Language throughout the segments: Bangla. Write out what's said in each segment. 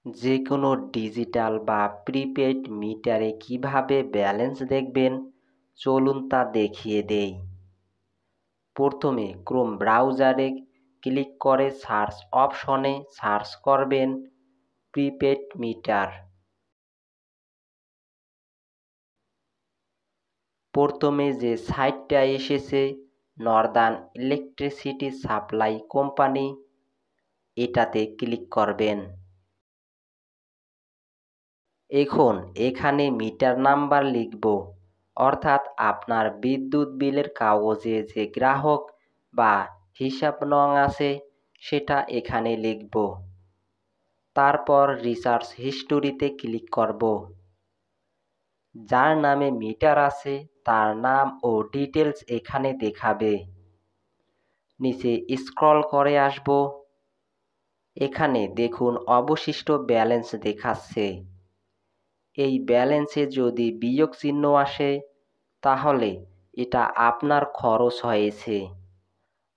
যে কোনো ডিজিটাল বা প্রিপেড মিটারে কিভাবে ব্যালেন্স দেখবেন চলুন তা দেখিয়ে দেই। প্রথমে ক্রোম ব্রাউজারে ক্লিক করে সার্চ অপশনে সার্চ করবেন প্রিপেড মিটার। প্রথমে যে সাইটটা এসেছে নর্দার্ন ইলেকট্রিসিটি সাপ্লাই কোম্পানি, এটাতে ক্লিক করবেন। এখন এখানে মিটার নাম্বার লিখব, অর্থাৎ আপনার বিদ্যুৎ বিলের কাগজে যে গ্রাহক বা হিসাব নং আছে সেটা এখানে লিখব। তারপর রিসার্চ হিস্টোরিতে ক্লিক করব। যার নামে মিটার আছে তার নাম ও ডিটেলস এখানে দেখাবে। নিচে স্ক্রল করে আসব। এখানে দেখুন অবশিষ্ট ব্যালেন্স দেখাচ্ছে। এই ব্যালেন্সে যদি বিয়োগ চিহ্ন আসে তাহলে এটা আপনার খরচ হয়েছে,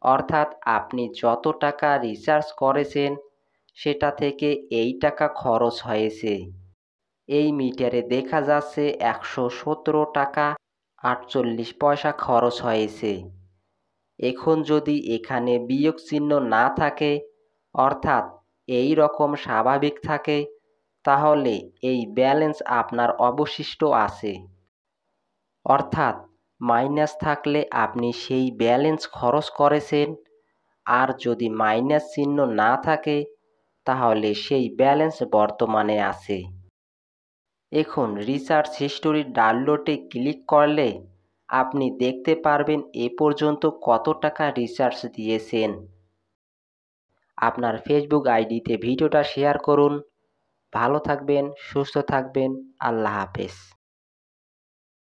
অর্থাৎ আপনি যত টাকা রিচার্জ করেছেন সেটা থেকে এই টাকা খরচ হয়েছে। এই মিটারে দেখা যাচ্ছে 117 টাকা 48 পয়সা খরচ হয়েছে। এখন যদি এখানে বিয়োগ চিহ্ন না থাকে, অর্থাৎ এই রকম স্বাভাবিক থাকে, তাহলে এই ব্যালেন্স আপনার অবশিষ্ট আছে। অর্থাৎ মাইনাস থাকলে আপনি সেই ব্যালেন্স খরচ করেছেন, আর যদি মাইনাস চিহ্ন না থাকে তাহলে সেই ব্যালেন্স বর্তমানে আছে। এখন রিসার্চ হিস্টোরি ডাউনলোডে ক্লিক করলে আপনি দেখতে পারবেন এ পর্যন্ত কত টাকা রিচার্জ দিয়েছেন। আপনার ফেসবুক আইডিতে ভিডিওটা শেয়ার করুন। ভালো থাকবেন, সুস্থ থাকবেন। আল্লাহ হাফেজ।